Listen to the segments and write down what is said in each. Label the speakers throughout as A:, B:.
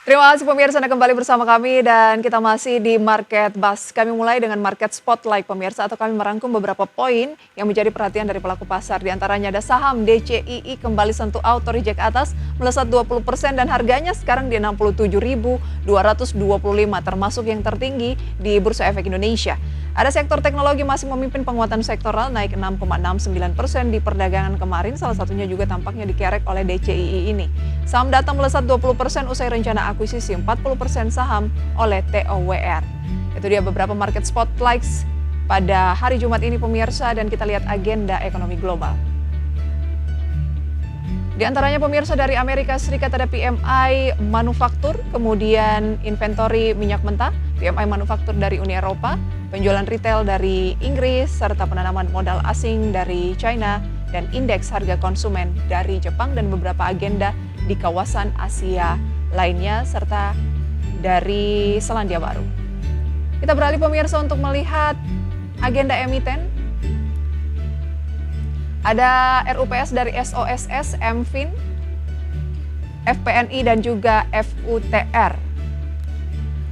A: Terima kasih pemirsa Anda kembali bersama kami dan kita masih di Market Buzz. Kami mulai dengan Market Spotlight pemirsa atau kami merangkum beberapa poin yang menjadi perhatian dari pelaku pasar. Di antaranya ada saham DCII kembali sentuh auto reject atas melesat 20% dan harganya sekarang di 67.225 termasuk yang tertinggi di Bursa Efek Indonesia. Ada sektor teknologi masih memimpin penguatan sektoral naik 6,69% di perdagangan kemarin, salah satunya juga tampaknya dikerek oleh DCII ini. Saham data melesat 20% usai rencana akuisisi 40% saham oleh TOWR. Itu dia beberapa market spotlights pada hari Jumat ini pemirsa dan kita lihat agenda ekonomi global. Di antaranya pemirsa dari Amerika Serikat ada PMI manufaktur, kemudian inventory minyak mentah, PMI manufaktur dari Uni Eropa, penjualan retail dari Inggris, serta penanaman modal asing dari China, dan indeks harga konsumen dari Jepang dan beberapa agenda di kawasan Asia lainnya, serta dari Selandia Baru. Kita beralih pemirsa untuk melihat agenda emiten. Ada RUPS dari SOSS, MFIN, FPNI dan juga FUTR.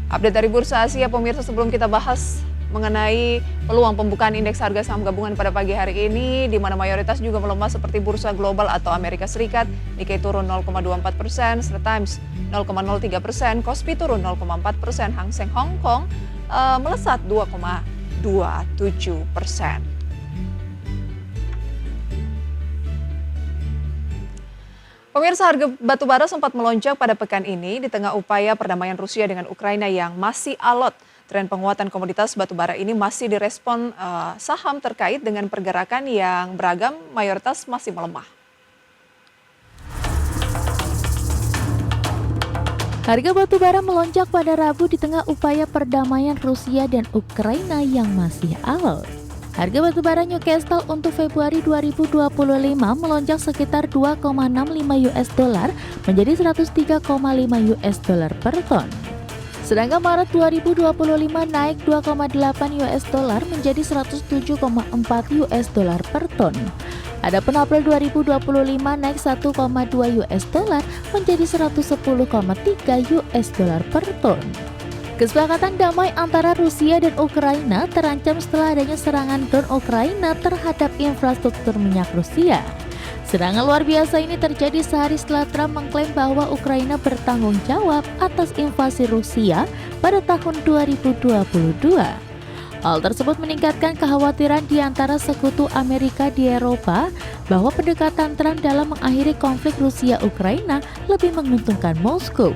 A: Update dari Bursa Asia pemirsa sebelum kita bahas mengenai peluang pembukaan indeks harga saham gabungan pada pagi hari ini, di mana mayoritas juga melemah seperti Bursa Global atau Amerika Serikat, Nikkei turun 0,24%, Straits Times 0,03%, Kospi turun 0,4%, Hang Seng Hong Kong melesat 2,27%. Pemirsa, harga batubara sempat melonjak pada pekan ini di tengah upaya perdamaian Rusia dengan Ukraina yang masih alot. Tren penguatan komoditas batubara ini masih direspon saham terkait dengan pergerakan yang beragam, mayoritas masih melemah.
B: Harga batubara melonjak pada Rabu di tengah upaya perdamaian Rusia dan Ukraina yang masih alot. Harga batubara Newcastle untuk Februari 2025 melonjak sekitar 2,65 US dollar menjadi 103,5 US dollar per ton. Sedangkan Maret 2025 naik 2,8 US dollar menjadi 107,4 US dollar per ton. Adapun April 2025 naik 1,2 US dollar menjadi 110,3 US dollar per ton. Kesepakatan damai antara Rusia dan Ukraina terancam setelah adanya serangan drone Ukraina terhadap infrastruktur minyak Rusia. Serangan luar biasa ini terjadi sehari setelah Trump mengklaim bahwa Ukraina bertanggung jawab atas invasi Rusia pada tahun 2022. Hal tersebut meningkatkan kekhawatiran di antara sekutu Amerika di Eropa bahwa pendekatan Trump dalam mengakhiri konflik Rusia-Ukraina lebih menguntungkan Moskow.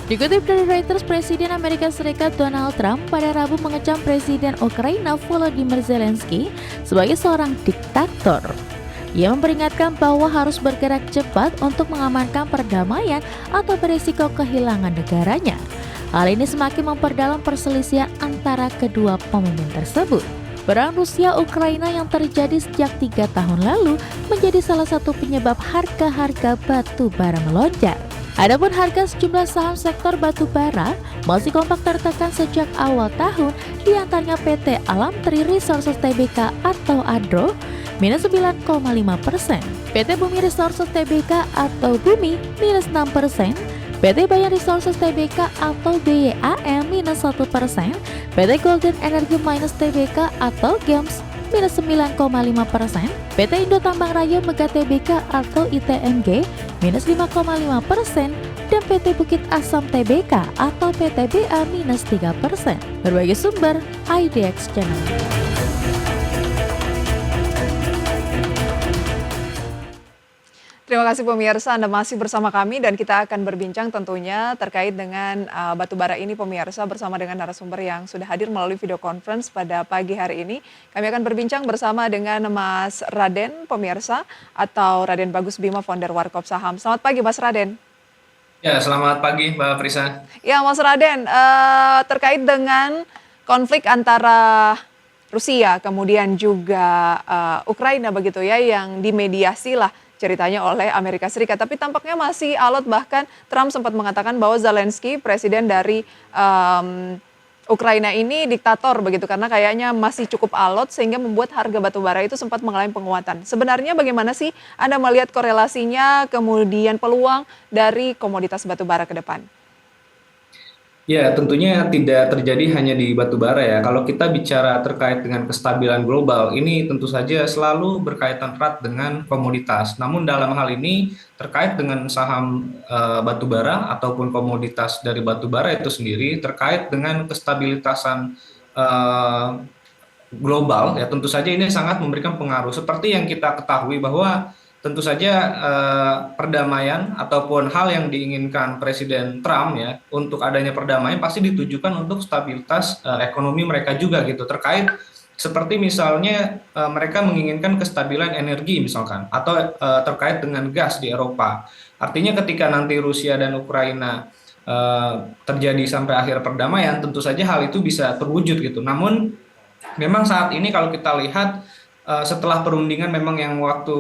B: Dikutip dari Reuters, Presiden Amerika Serikat Donald Trump pada Rabu mengecam Presiden Ukraina Volodymyr Zelensky sebagai seorang diktator. Ia memperingatkan bahwa harus bergerak cepat untuk mengamankan perdamaian atau beresiko kehilangan negaranya. Hal ini semakin memperdalam perselisihan antara kedua pemimpin tersebut. Perang Rusia-Ukraina yang terjadi sejak 3 tahun lalu menjadi salah satu penyebab harga-harga batu bara melonjak. Adapun harga sejumlah saham sektor batu bara masih kompak tertekan sejak awal tahun, di antaranya PT Alam Tri Resources Tbk atau ADRO minus 9,5%, PT Bumi Resources Tbk atau Bumi minus 6%, PT Bayan Resources Tbk atau BYAM minus 1%, PT Golden Energy minus Tbk atau GEMS minus 9,5%, PT Indo Tambang Raya Mega Tbk atau ITMG minus 5,5%, dan PT Bukit Asam Tbk atau PTBA minus 3%. Berbagai sumber IDX Channel.
A: Terima kasih pemirsa, Anda masih bersama kami dan kita akan berbincang tentunya terkait dengan batubara ini pemirsa bersama dengan narasumber yang sudah hadir melalui video conference pada pagi hari ini. Kami akan berbincang bersama dengan Mas Raden pemirsa atau Raden Bagus Bima, founder Warkop Saham. Selamat pagi Mas Raden.
C: Ya, selamat pagi Mbak Prisa.
A: Ya Mas Raden, terkait dengan konflik antara Rusia kemudian juga Ukraina begitu ya yang dimediasi lah ceritanya oleh Amerika Serikat, tapi tampaknya masih alot, bahkan Trump sempat mengatakan bahwa Zelensky, presiden dari Ukraina ini diktator begitu, karena kayaknya masih cukup alot sehingga membuat harga batubara itu sempat mengalami penguatan. Sebenarnya bagaimana sih Anda melihat korelasinya kemudian peluang dari komoditas batubara ke depan?
C: Ya, tentunya tidak terjadi hanya di batu bara ya. Kalau kita bicara terkait dengan kestabilan global, ini tentu saja selalu berkaitan erat dengan komoditas. Namun dalam hal ini terkait dengan saham batu bara ataupun komoditas dari batu bara itu sendiri terkait dengan kestabilitasan eh, global ya tentu saja ini sangat memberikan pengaruh seperti yang kita ketahui bahwa tentu saja perdamaian ataupun hal yang diinginkan Presiden Trump ya untuk adanya perdamaian pasti ditujukan untuk stabilitas ekonomi mereka juga gitu terkait seperti misalnya mereka menginginkan kestabilan energi misalkan atau terkait dengan gas di Eropa. Artinya ketika nanti Rusia dan Ukraina terjadi sampai akhir perdamaian tentu saja hal itu bisa terwujud gitu. Namun memang saat ini kalau kita lihat setelah perundingan memang yang waktu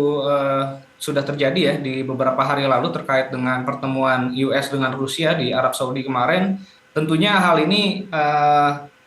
C: sudah terjadi ya di beberapa hari lalu terkait dengan pertemuan US dengan Rusia di Arab Saudi kemarin, tentunya hal ini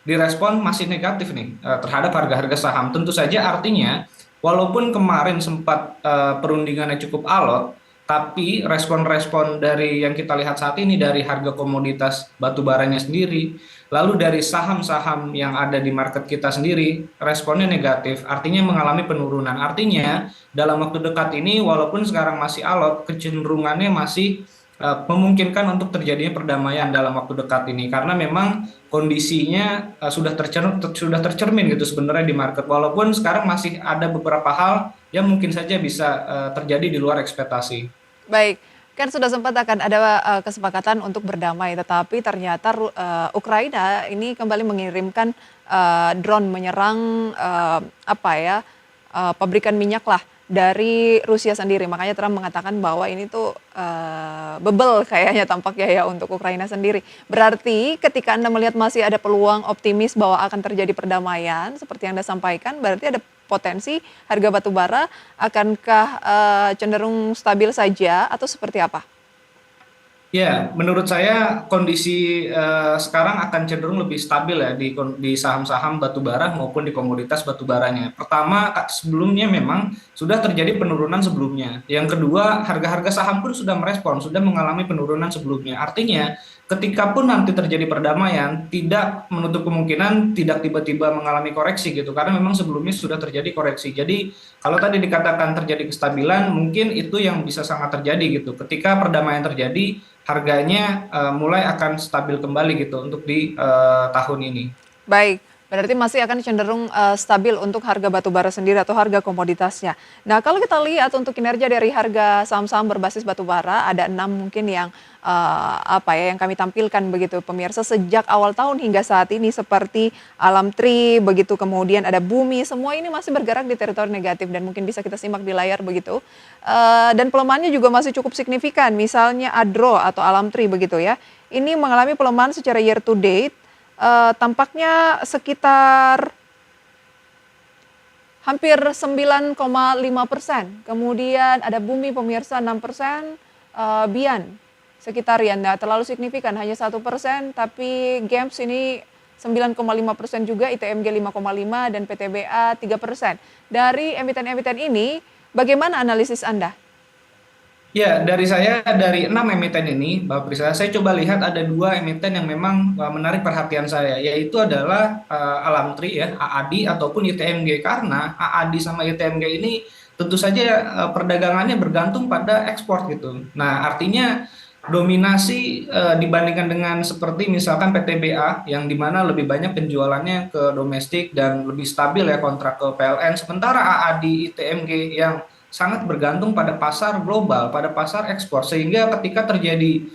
C: direspon masih negatif nih terhadap harga-harga saham. Tentu saja artinya walaupun kemarin sempat perundingannya cukup alot, tapi respon-respon dari yang kita lihat saat ini dari harga komoditas batu baranya sendiri, lalu dari saham-saham yang ada di market kita sendiri, responnya negatif, artinya mengalami penurunan. Artinya dalam waktu dekat ini, walaupun sekarang masih alot, kecenderungannya masih memungkinkan untuk terjadinya perdamaian dalam waktu dekat ini, karena memang kondisinya sudah tercermin gitu sebenarnya di market. Walaupun sekarang masih ada beberapa hal yang mungkin saja bisa terjadi di luar ekspektasi.
A: Baik, kan sudah sempat akan ada kesepakatan untuk berdamai, tetapi ternyata Ukraina ini kembali mengirimkan drone menyerang pabrikan minyak lah dari Rusia sendiri. Makanya Trump mengatakan bahwa ini tuh bebel kayaknya tampaknya ya untuk Ukraina sendiri. Berarti ketika Anda melihat masih ada peluang optimis bahwa akan terjadi perdamaian seperti yang Anda sampaikan, berarti ada potensi harga batu bara akankah cenderung stabil saja atau seperti apa?
C: Ya, menurut saya kondisi sekarang akan cenderung lebih stabil ya di saham-saham batubara maupun di komoditas batubaranya. Pertama, sebelumnya memang sudah terjadi penurunan sebelumnya. Yang kedua, harga-harga saham pun sudah merespon, sudah mengalami penurunan sebelumnya. Artinya, ketika pun nanti terjadi perdamaian, tidak menutup kemungkinan tidak tiba-tiba mengalami koreksi gitu, karena memang sebelumnya sudah terjadi koreksi. Jadi, kalau tadi dikatakan terjadi kestabilan, mungkin itu yang bisa sangat terjadi gitu. Ketika perdamaian terjadi, harganya mulai akan stabil kembali gitu untuk di tahun ini.
A: Baik, berarti masih akan cenderung stabil untuk harga batu bara sendiri atau harga komoditasnya. Nah, kalau kita lihat untuk kinerja dari harga saham-saham berbasis batu bara, ada 6 mungkin yang yang kami tampilkan begitu pemirsa sejak awal tahun hingga saat ini seperti Alam Tri, begitu kemudian ada Bumi, semua ini masih bergerak di teritori negatif dan mungkin bisa kita simak di layar begitu. Dan pelemahannya juga masih cukup signifikan, misalnya Adro atau Alam Tri begitu ya. Ini mengalami pelemahan secara year to date. Tampaknya sekitar hampir 9,5%. Kemudian ada Bumi pemirsa 6%, Bian sekitar ya nggak terlalu signifikan hanya 1%, tapi Games ini 9,5% juga, ITMG 5,5 dan PTBA 3%. Dari emiten-emiten ini, bagaimana analisis Anda?
C: Ya, dari saya dari 6 emiten ini, Mbak Prisa, saya coba lihat ada 2 emiten yang memang menarik perhatian saya, yaitu adalah Alam Tri ya, AADI ataupun ITMG, karena AADI sama ITMG ini tentu saja perdagangannya bergantung pada ekspor gitu. Nah, artinya dominasi dibandingkan dengan seperti misalkan PTBA yang dimana lebih banyak penjualannya ke domestik dan lebih stabil ya kontrak ke PLN, sementara AADI ITMG yang sangat bergantung pada pasar global, pada pasar ekspor, sehingga ketika terjadi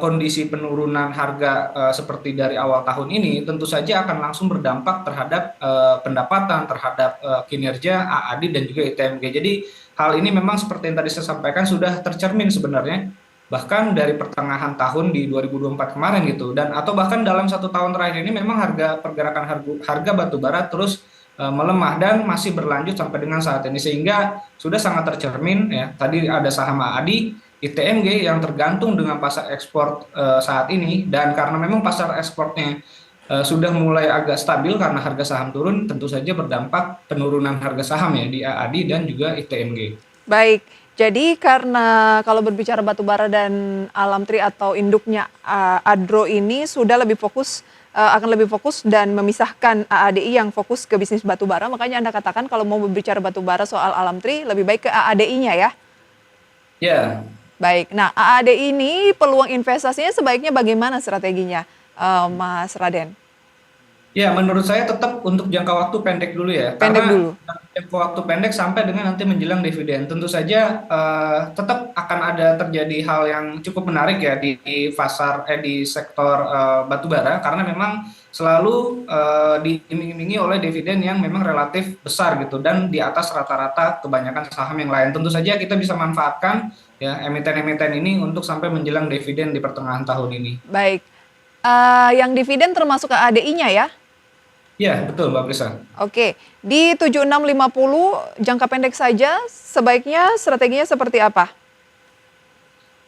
C: kondisi penurunan harga seperti dari awal tahun ini, tentu saja akan langsung berdampak terhadap pendapatan, terhadap kinerja AADI dan juga ITMG. Jadi hal ini memang seperti yang tadi saya sampaikan sudah tercermin sebenarnya, bahkan dari pertengahan tahun di 2024 kemarin gitu, dan atau bahkan dalam 1 tahun terakhir ini memang pergerakan harga batu bara terus melemah dan masih berlanjut sampai dengan saat ini, sehingga sudah sangat tercermin ya. Tadi ada saham AADI, ITMG yang tergantung dengan pasar ekspor saat ini, dan karena memang pasar ekspornya sudah mulai agak stabil karena harga saham turun, tentu saja berdampak penurunan harga saham ya di AADI dan juga ITMG.
A: Baik, Jadi karena kalau berbicara batubara dan Alam Tri atau induknya Adro ini sudah lebih fokus akan lebih fokus dan memisahkan AADI yang fokus ke bisnis batubara, makanya Anda katakan kalau mau berbicara batubara soal Alam Tri lebih baik ke AADI-nya ya?
C: Ya,
A: Baik, nah AADI ini peluang investasinya sebaiknya bagaimana strateginya, Mas Raden?
C: ya, menurut saya tetap untuk jangka waktu pendek dulu ya,
A: Pendek
C: karena
A: dulu.
C: jangka waktu pendek sampai dengan nanti menjelang dividen. Tentu saja tetap akan ada terjadi hal yang cukup menarik ya di pasar di sektor batubara, karena memang selalu diiming-imingi oleh dividen yang memang relatif besar gitu dan di atas rata-rata kebanyakan saham yang lain. Tentu saja kita bisa manfaatkan ya emiten-emiten ini untuk sampai menjelang dividen di pertengahan tahun ini.
A: Baik, yang dividen termasuk AADI-nya ya?
C: Ya, betul Mbak Prisa.
A: Oke, di 7650 jangka pendek saja sebaiknya strateginya seperti apa?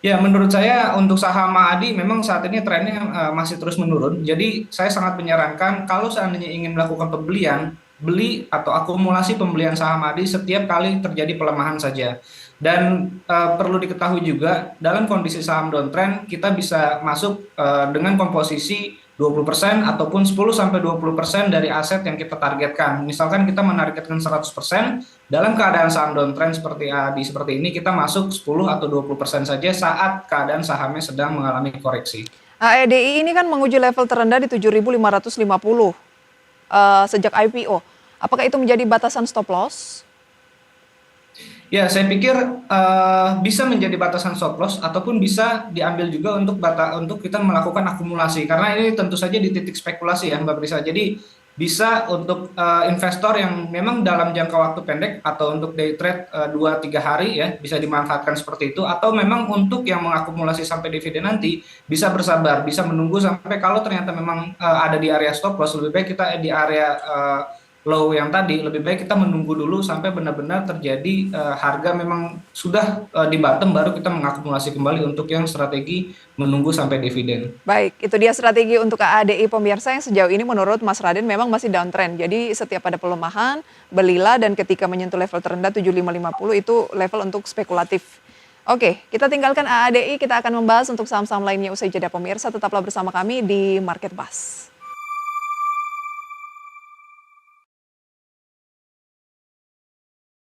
C: Ya, menurut saya untuk saham AADI memang saat ini trennya masih terus menurun. Jadi saya sangat menyarankan kalau seandainya ingin melakukan pembelian, beli atau akumulasi pembelian saham AADI setiap kali terjadi pelemahan saja. Dan perlu diketahui juga dalam kondisi saham downtrend kita bisa masuk dengan komposisi 20% ataupun 10-20% dari aset yang kita targetkan. Misalkan kita menargetkan 100%, dalam keadaan saham downtrend seperti ADI seperti ini, kita masuk 10 atau 20% saja saat keadaan sahamnya sedang mengalami koreksi.
A: AEDI ini kan menguji level terendah di 7.550 sejak IPO. Apakah itu menjadi batasan stop loss?
C: Ya, saya pikir bisa menjadi batasan stop loss ataupun bisa diambil juga untuk kita melakukan akumulasi karena ini tentu saja di titik spekulasi ya Mbak Prisa. Jadi bisa untuk investor yang memang dalam jangka waktu pendek atau untuk day trade 2-3 hari ya bisa dimanfaatkan seperti itu atau memang untuk yang mengakumulasi sampai dividen nanti bisa bersabar, bisa menunggu sampai kalau ternyata memang ada di area stop loss lebih baik kita di area low yang tadi lebih baik kita menunggu dulu sampai benar-benar terjadi harga memang sudah di bottom baru kita mengakumulasi kembali untuk yang strategi menunggu sampai dividen.
A: Baik, itu dia strategi untuk AADI pemirsa yang sejauh ini menurut Mas Raden memang masih downtrend. Jadi setiap ada pelemahan, belilah dan ketika menyentuh level terendah 7550 itu level untuk spekulatif. Oke, kita tinggalkan AADI, kita akan membahas untuk saham-saham lainnya usai jeda pemirsa. Tetaplah bersama kami di Market Buzz.